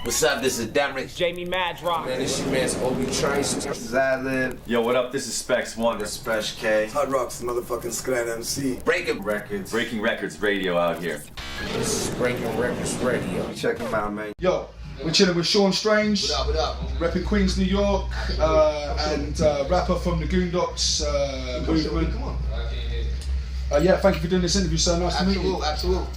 What's up? This is Derek. Jamie Madrock. Man, this your man's Obi Trace. This is Ad-Lib. Yo, what up? This is Specs One. This is Fresh K. Hot Rocks, motherfucking Scrat MC. Breaking Records. Breaking Records Radio out here. This is Breaking Records Radio. Check him out, man. Yo, we're chilling with Sean Strange. What up, what up? Repping Queens, New York, and rapper from the Goondocks movement. Come on. Yeah, thank you for doing this interview, sir. Nice to meet you. Absolutely.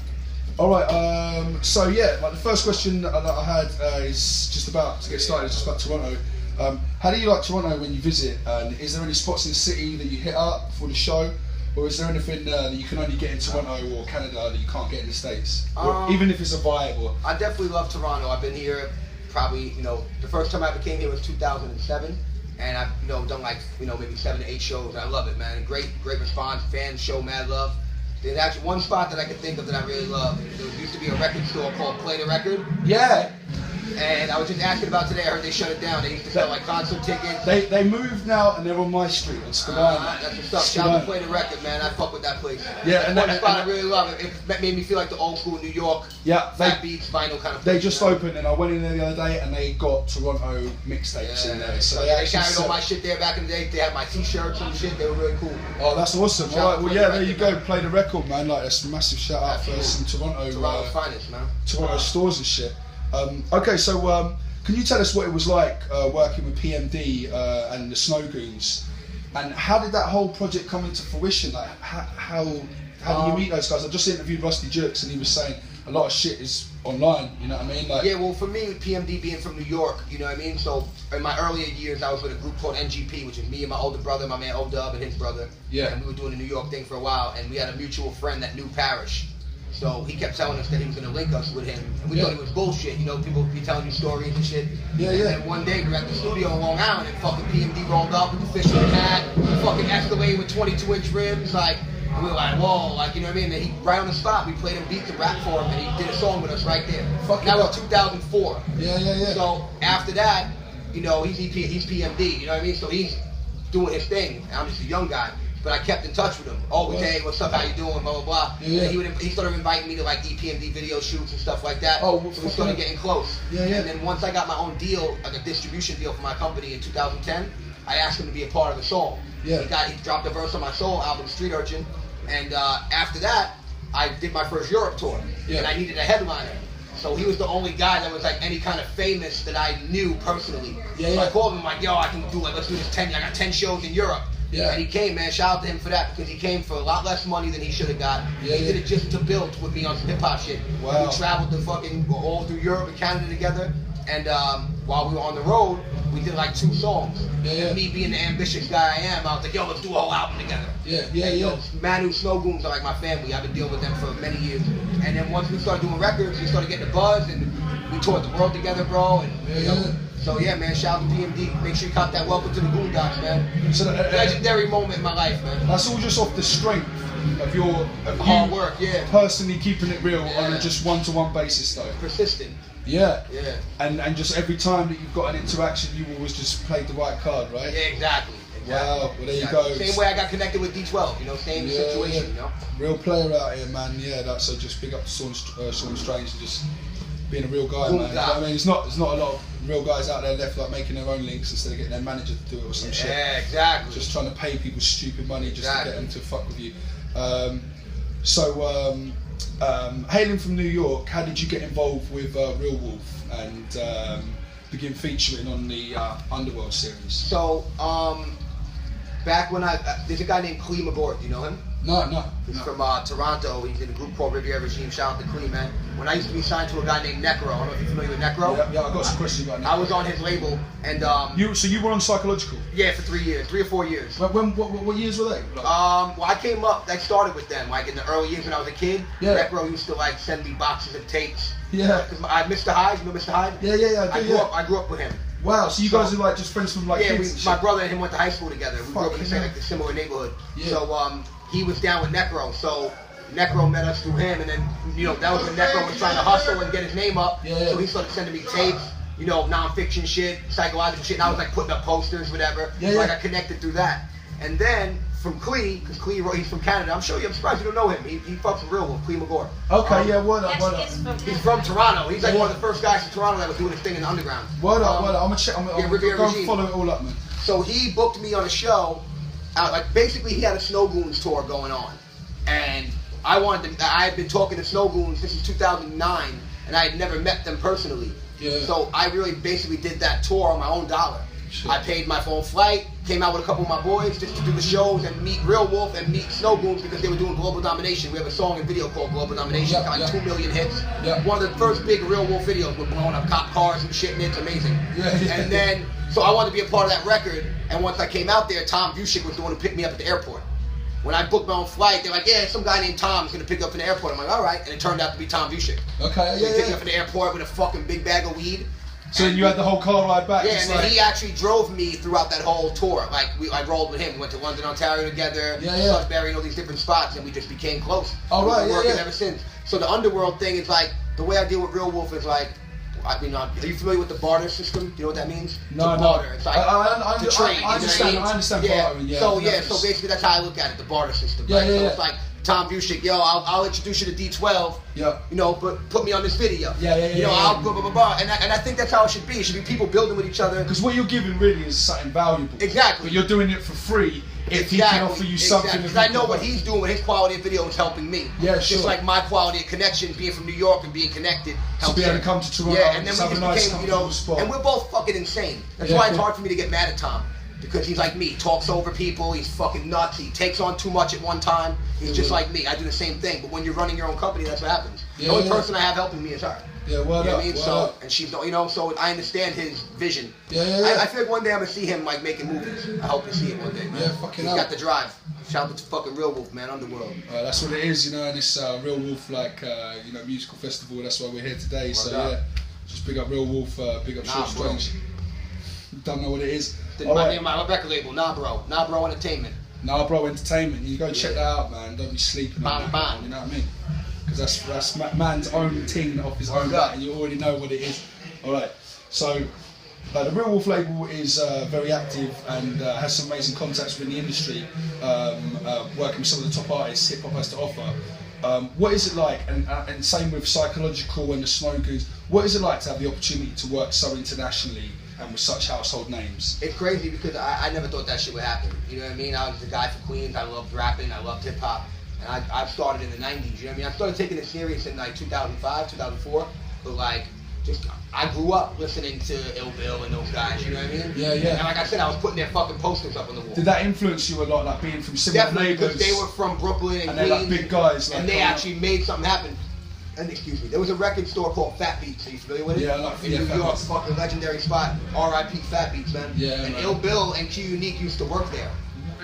All right, so yeah, like the first question that I had is just about to get started. It's just about Toronto. How do you like Toronto when you visit? And is there any spots in the city that you hit up for the show, or is there anything that you can only get in Toronto or Canada that you can't get in the States? Or even if it's a vibe. Or I definitely love Toronto. I've been here probably, the first time I ever came here was 2007, and I've done like maybe 7 to 8 shows. And I love it, man. Great response. Fans show mad love. There's actually one spot that I can think of that I really love. There used to be a record store called Play the Record. yeah, And I was just asking about today. I heard they shut it down. They used to sell like concert tickets. they moved now and they're on my street on Spadina. That's what's up. Shout out to Play the Record, man. I fuck with that place. Yeah, and one that- spot I really love. It made me feel like the old school New York. Yeah, Fat beats, vinyl kind of. They place, just man. opened, and I went in there the other day, and they got Toronto mixtapes in there. So they actually carried all sell- my shit there back in the day. They had my T-shirts and shit. They were really cool. Oh, that's awesome. Shout All out right, to well, Play yeah, the there you Record, go. Play the record, man. Like, that's a massive shout out for some Toronto Toronto's finest, man. Toronto stores and shit. Okay, so can you tell us what it was like working with PMD and the Snow Goons, and how did that whole project come into fruition? Like, how do you meet those guys? I just interviewed Rusty Jerks, and he was saying a lot of shit is online. You know what I mean? Like, Yeah, well, for me, PMD being from New York, you know what I mean? So, in my earlier years, I was with a group called NGP, which is me and my older brother, my man O-Dub, and his brother. Yeah. And we were doing the New York thing for a while, and we had a mutual friend that knew Parrish. So he kept telling us that he was going to link us with him, and we thought it was bullshit. People would be telling you stories and shit. Yeah, and yeah. then one day we were at the studio in Long Island, and fucking PMD rolled up with the fisherman hat, fucking Escalade with 22-inch rims, like, and we were like, whoa, like, you know what I mean? And he, right on the spot, we played him beats and rap for him, and he did a song with us right there. Fucking That up. was 2004. Yeah. So after that, he's PMD, you know what I mean? So he's doing his thing. I'm just a young guy. But I kept in touch with him. Oh, hey, what's up? How you doing? Blah, blah, blah. Yeah. And he started inviting me to like EPMD video shoots and stuff like that. Oh, so we started getting close. Yeah. And then once I got my own deal, like a distribution deal for my company in 2010, I asked him to be a part of the song. Yeah. He dropped a verse on my soul album, Street Urchin. And after that, I did my first Europe tour. Yeah. And I needed a headliner. So he was the only guy that was like any kind of famous that I knew personally. Yeah. So I called him like, yo, I can do like, let's do this 10, I got 10 shows in Europe. Yeah. And he came, man. Shout out to him for that, because he came for a lot less money than he should have got. Yeah, He did it just to build with me on some hip hop shit. Wow. We traveled all through Europe and Canada together, and while we were on the road, we did like 2 songs. Yeah. And me being the ambitious guy I am, I was like, yo, let's do a whole album together. Yeah. Manu Snow Goons are like my family. I've been dealing with them for many years. And then once we started doing records, we started getting the buzz, and we toured the world together, bro. And so yeah, man, shout out to PMD. Make sure you cop that Welcome to the Boondocks, man. So Legendary moment in my life, man. that's all just off the strength of your Hard you work, yeah. personally keeping it real on Yeah. a just one-to-one basis, though. Persistent. Yeah. Yeah. And just every time that you've got an interaction, you always just played the right card, right? Yeah, exactly. Wow, well there you go. Same way I got connected with D12, same situation, Real player out here, man. Yeah, so just big up to Sean Strange and just being a real guy, man. You know what I mean, it's not a lot of real guys out there left like making their own links instead of getting their manager to do it or some shit. Yeah, exactly. Just trying to pay people stupid money just to get them to fuck with you. Hailing from New York, how did you get involved with Real Wolf and begin featuring on the Underworld series? So, back when there's a guy named Klee McGord, do you know him? No. He's from Toronto. He's in a group called Riviera Regime. Shout out to Klee, man. When I used to be signed to a guy named Necro, I don't know if you're familiar with Necro. Yeah, I got some questions about Necro. I was on his label, and So you were on Psychological? yeah, for 3 or 4 years. What years were they? Like, Well, I came up. I started with them, like in the early years when I was a kid. Yeah. Necro used to like send me boxes of tapes. Yeah. Cause Mr. Hyde, you know Mr. Hyde? Yeah, I grew up with him. Wow, so you guys are like just friends from like Yeah, kids and shit? my brother and him went to high school together. We grew up in the Fucking same, hell. like, the similar neighborhood. Yeah. So he was down with Necro. So Necro met us through him, and then that was when Necro was trying to hustle and get his name up. Yeah. So he started sending me tapes, non-fiction shit, psychological shit. And I was like putting up posters, whatever. Yeah, So I yeah. got connected through that. And then from Clee, because Clee, he's from Canada. I'm surprised you don't know him. He fucks with Real Wolf, Clee McGore. Okay, yeah, word up, word up. He's from Toronto. He's like one of the first guys from Toronto that was doing his thing in the underground. Word up, word up. I'm gonna check. I'm gonna Riviera go Regime. and follow it all up, man. So he booked me on a show. Like basically, he had a Snow Goons tour going on, and I had been talking to Snow Goons since 2009, and I had never met them personally. Yeah. So I really basically did that tour on my own dollar. Sure. I paid my own flight, came out with a couple of my boys just to do the shows and meet Real Wolf and meet Snow Goons because they were doing Global Domination. We have a song and video called Global Domination, got like 2 million hits. Yeah. One of the first big Real Wolf videos. We're blowing up cop cars and shit, and it's amazing. Yeah. And then, so I wanted to be a part of that record, and once I came out there, Tom Busick was the one to pick me up at the airport. When I booked my own flight, they're like, yeah, some guy named Tom's gonna pick you up in the airport. I'm like, all right, and it turned out to be Tom Busick. Okay, He picked me yeah. up in the airport with a fucking big bag of weed. So then you had the whole car ride back. Yeah, just and then like, he actually drove me throughout that whole tour. Like, I rolled with him. We went to London, Ontario together, Sudbury, and all these different spots, and we just became close. Oh, right, We've been yeah, working yeah. ever since. So the underworld thing is like, the way I deal with Real Wolf is like, I mean, are you familiar with the barter system? Do you know what that means? No, to no. barter. It's like I to trade. I understand. I understand bartering. Yeah. So so basically that's how I look at it, the barter system. Yeah, right? yeah, So yeah. it's like Tom Busick, yo, I'll introduce you to D12. Yeah. You know, but put me on this video. Yeah. You know, I'll blah blah blah blah. And I think that's how it should be. It should be people building with each other. Because what you're giving really is something valuable. Exactly. But you're doing it for free. If he can offer you something. Because I know what he's doing with his quality of video is helping me. Yeah, Just sure. like my quality of connection, being from New York and being connected, To helps be able him. to come to Toronto Yeah, and and then just we have just a nice, became, you know, comfortable spot. and we're both fucking insane. That's Yeah, why it's cool. hard for me to get mad at Tom. Because he's like me, he talks over people, he's fucking nuts, he takes on too much at one time. He's just like me, I do the same thing. But when you're running your own company, that's what happens. Yeah, The only yeah. person I have helping me is her. Yeah, You well know up. what I mean? Well So, up. and she's, you know, so I understand his vision. Yeah. I feel like one day I'm gonna see him like making movies. I hope to see it one day, man. Yeah, fucking He's hell. got the drive. Shout out to fucking Real Wolf, man, Underworld. That's what it is, you know, and this Real Wolf, like, you know, musical festival. That's why we're here today. So Well done. yeah, just big up Real Wolf, big up Short bro. Strange. Don't know what it is. Did All my right. name my record label, Nah Bro Entertainment. Nah, bro, entertainment. You go check that out, man. Don't be sleeping on Bang, that. bang. You know what I mean? Because that's man's own thing off his own Yeah. bat, and you already know what it is. All right. So the Real Wolf label is very active and has some amazing contacts within the industry, working with some of the top artists hip hop has to offer. What is it like, and same with Psychological and the Snow Goons, what is it like to have the opportunity to work so internationally and with such household names? It's crazy because I never thought that shit would happen. You know what I mean? I was the guy from Queens. I loved rapping. I loved hip hop. And I started in the 90s. You know what I mean? I started taking it serious in like 2005, 2004. But like, I grew up listening to Ill Bill and those guys. You know what I mean? Yeah. And like I said, I was putting their fucking posters up on the wall. Did that influence you a lot, like being from similar Definitely, because neighbours? they were from Brooklyn and they're like Queens, big guys. Like, and they coming up. actually made something happen. And excuse me, there was a record store called Fat Beats. Are you familiar with it? Yeah, I like- in yeah, New Fat York, Beats. fucking legendary spot. R.I.P. Fat Beats, man. Yeah, and man. Ill Bill and Q Unique used to work there.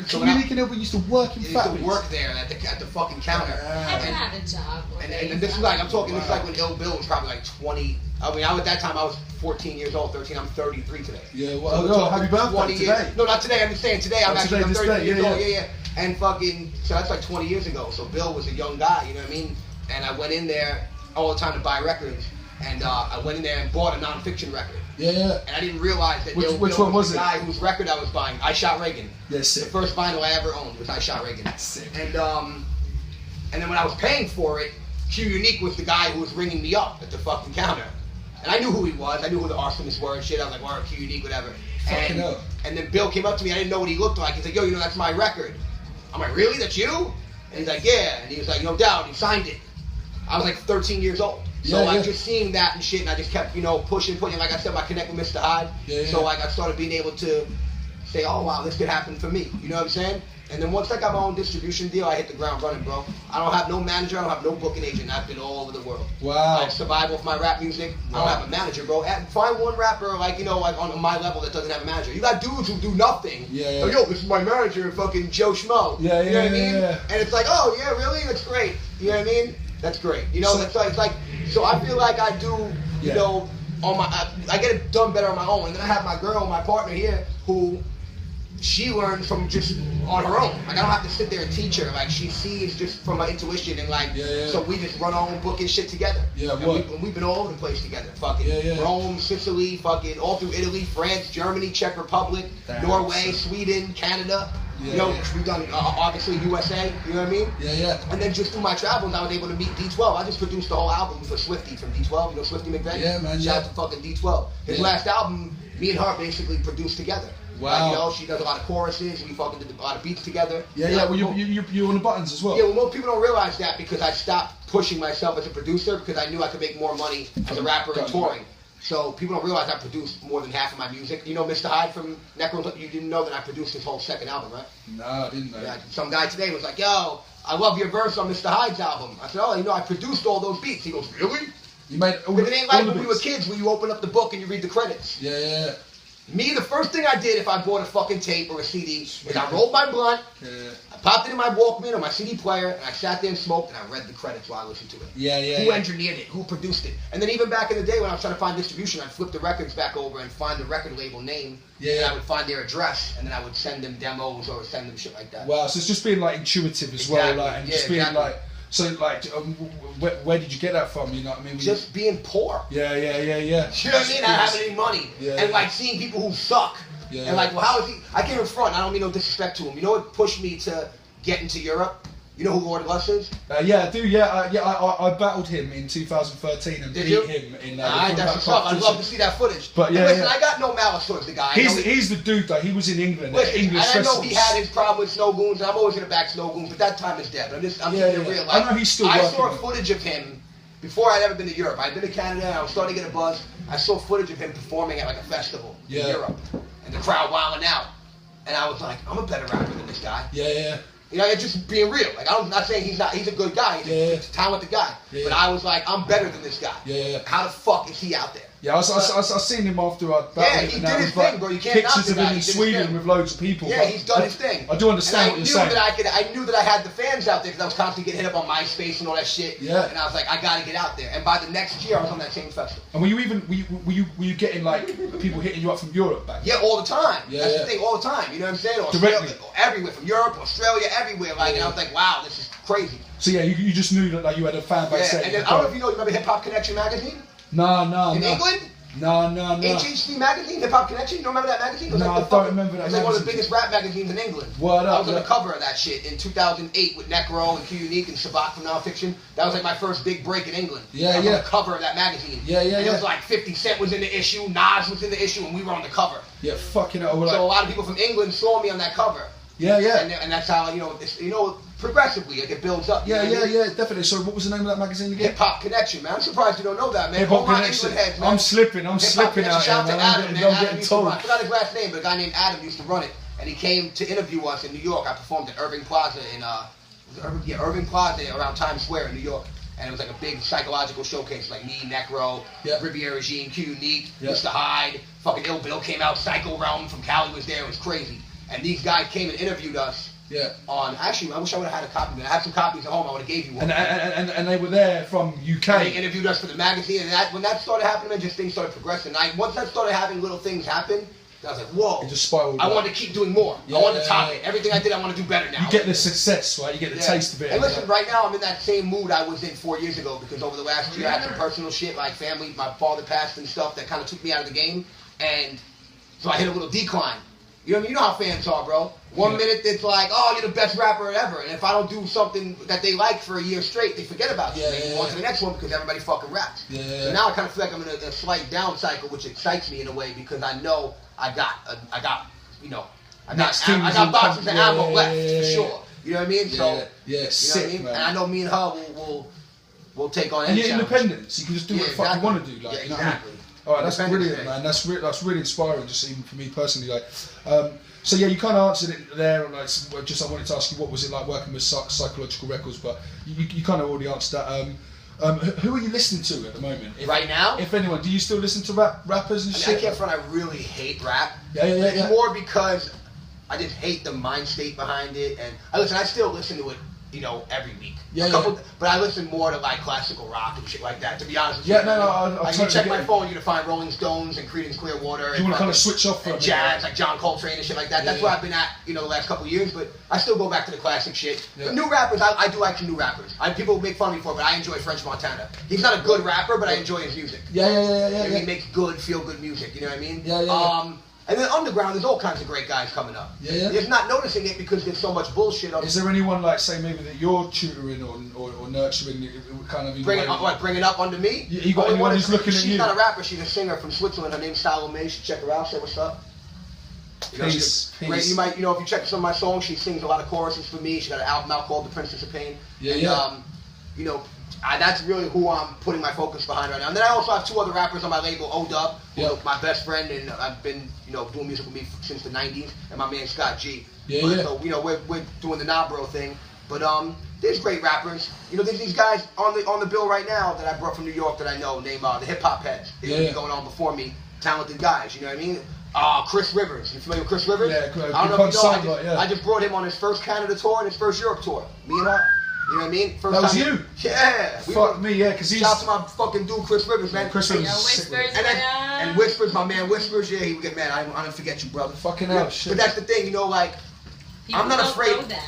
So when Community Canal used to work in They used Fat to Beats. work there at the fucking counter. I can have a job. one day. And this is like, I'm talking, this is like when Ill Bill was probably like 20. I mean, at that time I was 14 years old, 13. I'm 33 today. Yeah, So well, we're oh, talking happy birthday 20 today. years. No, not today. I'm just saying today. I'm Oh, actually today, I'm this 33 day, years yeah, old. yeah. Yeah. And fucking, so that's like 20 years ago. So Bill was a young guy, you know what I mean? And I went in there all the time to buy records. And I went in there and bought a non-fiction record. Yeah. And I didn't realize that Which Ill one Bill was the it? guy whose record I was buying. I Shot Reagan. Yeah, The sick. first vinyl I ever owned was I Shot Reagan. Sick. And then when I was paying for it, Q Unique was the guy who was ringing me up at the fucking counter. And I knew who he was. I knew who the arsonists were and shit. I was like, word, Q Unique, whatever. Fucking hell. And then Bill came up to me. I didn't know what he looked like. He's like, yo, you know, that's my record. I'm like, really? That's you? And he's like, yeah. And he was like, no doubt. He signed it. I was like 13 years old. So Yeah, like yeah. just seeing that and shit, and I just kept, you know, pushing. Like I said, I connect with Mr. Hyde. Yeah, So yeah. like I started being able to say, oh wow, this could happen for me. You know what I'm saying? And then once I got my own distribution deal, I hit the ground running, bro. I don't have no manager. I don't have no booking agent. I've been all over the world. Wow. I survive off my rap music. I Wow. don't have a manager, bro. Find one rapper, like, you know, like on my level that doesn't have a manager. You got dudes who do nothing. Yeah. Like, yo, this is my manager, fucking Joe Schmo. Yeah, You know what I yeah, mean? yeah. And it's like, oh, yeah, really? That's great. You know what I mean? That's great. You know, So- it's like, so I feel like I do, you Yeah. know, on my, I get it done better on my own. And then I have my girl, my partner here, who she learned from just on her own. Like, I don't have to sit there and teach her. Like, she sees just from my intuition, and like, Yeah. so we just run our own booking shit together. Yeah, and what? we've been all over the place together. Fucking Yeah. Rome, Sicily, fucking all through Italy, France, Germany, Czech Republic, Damn, Norway, son. Sweden, Canada. Yeah, you know, yeah. we done obviously USA. You know what I mean? Yeah, yeah. And then just through my travels, I was able to meet D12. I just produced the whole album for Swifty from D12. You know Swifty McVeigh? Yeah, man, Shout yeah. out to fucking D12. His Yeah. last album, me and her basically produced together. Wow. Like, you know, she does a lot of choruses. We fucking did a lot of beats together. Yeah, yeah. Well, you on the buttons as well. Yeah, well, most people don't realize that because I stopped pushing myself as a producer because I knew I could make more money as a rapper and touring. So people don't realize I produced more than half of my music. You know Mr. Hyde from Wreckords? You didn't know that I produced his whole second album, right? No, I didn't know. Yeah, some guy today was like, yo, I love your verse on Mr. Hyde's album. I said, oh, you know, I produced all those beats. He goes, really? You made all Because it ain't like all the when we were bits. kids where you open up the book and you read the credits. Yeah, yeah, Me, the first thing I did if I bought a fucking tape or a CD is I rolled my blunt, yeah. I popped it in my Walkman or my CD player, and I sat there and smoked, and I read the credits while I listened to it. Yeah, yeah. Who engineered it? Who produced it? And then even back in the day when I was trying to find distribution, I'd flip the records back over and find the record label name, Yeah, and yeah. I would find their address, and then I would send them demos or send them shit like that. Wow, so it's just being like intuitive as well, Exactly. like, and Yeah, just being exactly. like, so like, where did you get that from? You know what I mean? Just being poor. Yeah, yeah, yeah, yeah. You know what I mean? Not having any money. Yeah, and yeah. like seeing people who suck. Yeah, And like, well, how is he? I can't even front. I don't mean no disrespect to him. You know what pushed me to get into Europe? You know who Lord Lust is? Yeah, I do. Yeah, yeah. I battled him in 2013 and Did beat you? him in. Alright, that's what's up. I'd love to see that footage. But yeah, and listen, yeah. I got no malice towards the guy. I know He's the dude though. He was in England. Listen, at English and I know he festivals. had his problem with Snow Goons, and I'm always gonna back Snow Goons, but that time is dead. But I'm Yeah, keeping it yeah. real. I know he's still I working saw on it. footage of him before I'd ever been to Europe. I'd been to Canada, and I was starting to get a buzz. I saw footage of him performing at like a festival Yeah. in Europe, and the crowd wilding out. And I was like, I'm a better rapper than this guy. Yeah, yeah. You know, it's just being real. Like, I'm not saying he's not. He's a good guy. He's a talented guy. Yeah. But I was like, I'm better than this guy. Yeah, yeah. How the fuck is he out there? Yeah, I seen him after I battled Yeah, him. he and did that his was like thing, bro. You can't knock pictures the of guy. him He in did his Sweden thing. with loads of people. Yeah, but he's done his thing. I do understand what and you're I knew saying. that I knew that I had the fans out there because I was constantly getting hit up on MySpace and all that shit. Yeah. And I was like, I gotta get out there. And by the next year, I was on that same festival. And were you getting like people hitting you up from Europe back? Yeah, all the time. Yeah, That's yeah. the thing, all the time. You know what I'm saying? Directly. Everywhere, from Europe, Australia, everywhere. Like, and I was like, wow, this is crazy. So yeah, you just knew that like you had a fan base. Yeah, and then I don't know if you know, you remember Hip Hop Connection magazine No. in England? No. HHC magazine, Hip Hop Connection. You don't remember that magazine? It was No, like I don't remember that It was like one of the magazine. biggest rap magazines in England. Word I up, was on the yeah. cover of that shit in 2008 with Necro and Q Unique and Sabat from Nonfiction. That was like my first big break in England. Yeah, I was yeah. on the cover of that magazine. Yeah, yeah, And yeah. it was like 50 Cent was in the issue, Nas was in the issue, and we were on the cover. Yeah, fucking hell. So a lot of people from England saw me on that cover. Yeah. And that's how, progressively, like it builds up. you know what I mean? Yeah, definitely. So what was the name of that magazine again? Hip Hop Connection, man. I'm surprised you don't know that, man. Hip Hop All my Connection. England heads, man. I'm slipping Hip Hop out Connection. here, Shout out man. to I'm Adam, getting, man. I'm Adam getting used to told. run. I forgot his last name, but a guy named Adam used to run it, and he came to interview us in New York. I performed at Irving Plaza in Irving Plaza around Times Square in New York. And it was like a big psychological showcase, like me, Necro, Yeah. Riviera Regime, Q Unique, Yeah. Mr. Hyde, fucking Ill Bill came out, Psycho Realm from Cali was there, it was crazy. And these guys came and interviewed us Yeah. on, actually, I wish I would have had a copy, man. I have some copies at home, I would have gave you one. And they were there from And they UK. interviewed us for the magazine, and when that started happening, man, just things started progressing. Once I started having little things happen, I was like, whoa. It just spiraled. I up. wanted to keep doing more. Yeah, I wanted to yeah, top yeah. it. Everything I did, I want to do better now. You get the success, right? You get the Yeah. taste of it. And listen, right now I'm in that same mood I was in 4 years ago because over the last year I had some personal shit, like family, my father passed and stuff that kind of took me out of the game, and so I hit a little decline. You know what I mean? You know how fans are, bro. One Yeah. minute it's like, oh, you're the best rapper ever, and if I don't do something that they like for a year straight, they forget about you. Yeah, They yeah, move on yeah. to the next one because everybody fucking raps. Yeah. So now I kind of feel like I'm in a slight down cycle, which excites me in a way because I know I got Next team is boxes all of come- ammo yeah, for yeah, sure. You know what I mean? So. Yeah, You know what I sick, mean? man. And I know me and her will take on And any you're challenge. independent, so you can just do what the fuck you exactly. want to do. Like, Yeah, you know what I mean? exactly. All right, that's Independence brilliant, Day. man. That's really inspiring, just even for me personally. Like, so yeah, you kind of answered it there. Like, just I wanted to ask you, what was it like working with Psychological Records? But you kind of already answered that. Who are you listening to at the moment? Right now? If anyone, do you still listen to rappers and I mean, shit? I can't front. I really hate rap. Yeah. It's more because I just hate the mind state behind it. And I still listen to it, every week. But I listen more to like classical rock and shit like that. To be honest with you. Yeah, no, I Like, totally you check get my it. phone, you can find Rolling Stones and Creedence Clearwater. You want to kind of switch off for a and minute, jazz, right? like John Coltrane and shit like that. That's Yeah. where I've been at, the last couple of years. But I still go back to the classic shit. Yeah. But new rappers, I do like some new rappers. People make fun of me for it, but I enjoy French Montana. He's not a good rapper, but I enjoy his music. Yeah. He makes good, feel good music. You know what I mean? Yeah. And then underground, there's all kinds of great guys coming up. Yeah, yeah. You're just not noticing it because there's so much bullshit. Is there anyone like say maybe that you're tutoring or nurturing, kind of bringing up under me? You got anyone who's looking at you? She's not a rapper. She's a singer from Switzerland. Her name's Salome. You should check her out. Say what's up. Peace. You might, if you check some of my songs, she sings a lot of choruses for me. She got an album out called The Princess of Pain. Yeah, and, that's really who I'm putting my focus behind right now. And then I also have 2 other rappers on my label, O-Dub, my best friend, and I've been, doing music with me since the 90s, and my man Scott G. So, we're doing the Nah Bro thing. But there's great rappers. There's these guys on the bill right now that I brought from New York that I know, named the Hip Hop Heads. They've been going on before me, talented guys, you know what I mean? Chris Rivers. You familiar with Chris Rivers? Yeah, I don't know if you know. I just brought him on his first Canada tour and his first Europe tour. Me and her. You know what I mean? First that was time you? Yeah. Fuck me, yeah, because he's... Shout out to my fucking dude, Chris Rivers, man. Chris Rivers. Whispers, and Whispers, my man Whispers, yeah, he would get mad. I don't forget you, brother. Fucking hell, shit. But that's the thing, I'm not afraid. Them.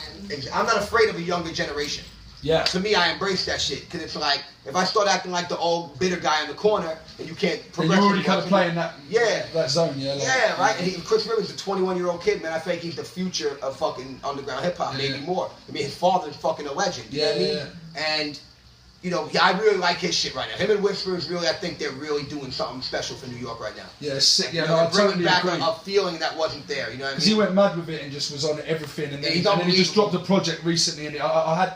I'm not afraid of a younger generation. Yeah. To me, I embrace that shit because it's like if I start acting like the old bitter guy in the corner and you can't progress. And you're already kind of playing that. Yeah. That zone, yeah. Yeah, right. And Chris Rivers is a 21-year-old kid, man. I think he's the future of fucking underground hip hop, maybe more. I mean, his father's fucking a legend. You know what I mean? And I really like his shit right now. Him and Whispers, really, I think they're really doing something special for New York right now. Yeah, sick. Yeah, I totally back agree. a feeling that wasn't there. You know what I mean? Because he went mad with it and just was on everything, and then he just dropped a project recently, and I had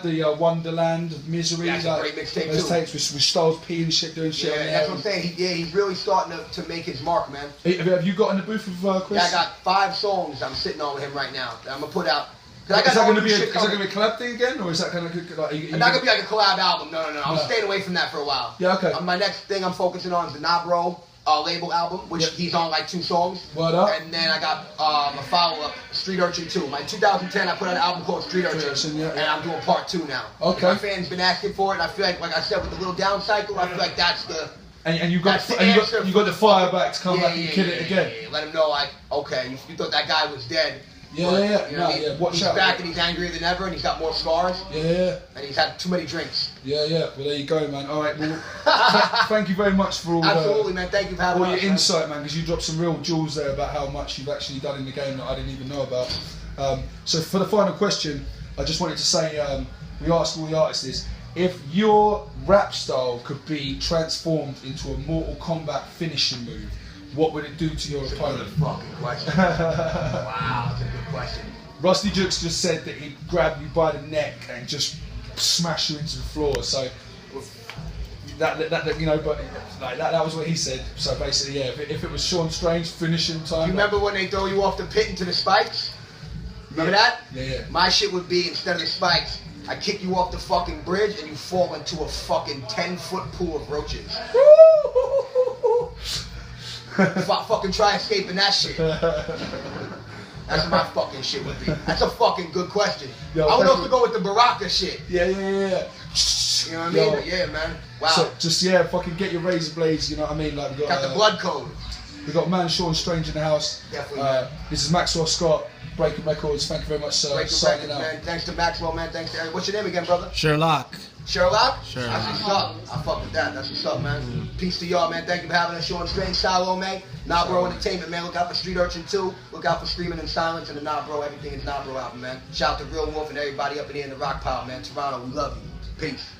the Wonderland of Misery. That's a great mixtape those too. tapes with Styles P and shit, doing shit. Yeah, on that's what I'm saying. He's really starting to make his mark, man. Have you got in the booth with Chris? Yeah, I got 5 songs I'm sitting on with him right now that I'm gonna put out. Is that going to be a collab thing again, or is that going to like? It's not gonna be like a collab album. No. I'm staying away from that for a while. Yeah, okay. My next thing I'm focusing on is the Nah Bro label album, which he's on like 2 songs. What up? And then I got a follow-up, Street Urchin 2. My 2010, I put out an album called Street Urchin, and I'm doing part 2 now. Okay. My fans been asking for it, and I feel like I said with the little down cycle, I feel like that's the. And you got the fire back to come back and kill it again. Yeah. Let him know, like, okay, you thought that guy was dead. Yeah. Watch he's out. Back and he's angrier than ever, and he's got more scars. Yeah. And he's had too many drinks. Yeah. Well, there you go, man. All right. Well, thank you very much for all. Absolutely, man. Thank you for having all us, your insight, man. Because you dropped some real jewels there about how much you've actually done in the game that I didn't even know about. So for the final question, I just wanted to say, we asked all the artists this: if your rap style could be transformed into a Mortal Kombat finishing move, what would it do to your opponent? That's a fucking question. Wow, that's a good question. Rusty Jukes just said that he'd grab you by the neck and just smash you into the floor. So that was what he said. So basically, yeah, if it was Sean Strange finishing time. You remember when they throw you off the pit into the spikes? Remember that? Yeah. My shit would be, instead of the spikes, I kick you off the fucking bridge and you fall into a fucking 10-foot pool of roaches. Fucking try escaping that shit. That's what my fucking shit would be. That's a fucking good question. Yo, I would love to go with the Baraka shit. Yeah. You know what I mean? Yeah, man. Wow. So just fucking get your razor blades. You know what I mean? Like we got the blood code. We got man Sean Strange in the house. Definitely. This is Maxwell Scott, Breaking Records. Thank you very much, sir. Breaking Records, man. Thanks to Maxwell, man. Thanks to what's your name again, brother? Sherlock. Sherlock? Sure. That's what's up. I fuck with that. That's what's up, man. Peace to y'all, man. Thank you for having us. Sean Strange, Salo, man. Nah Bro Entertainment, man. Look out for Street Urchin 2. Look out for Screaming in Silence and the Nah Bro. Everything is Nah Bro album, man. Shout out to Real Wolf and everybody up in here in the Rock Pile, man. Toronto, we love you. Peace.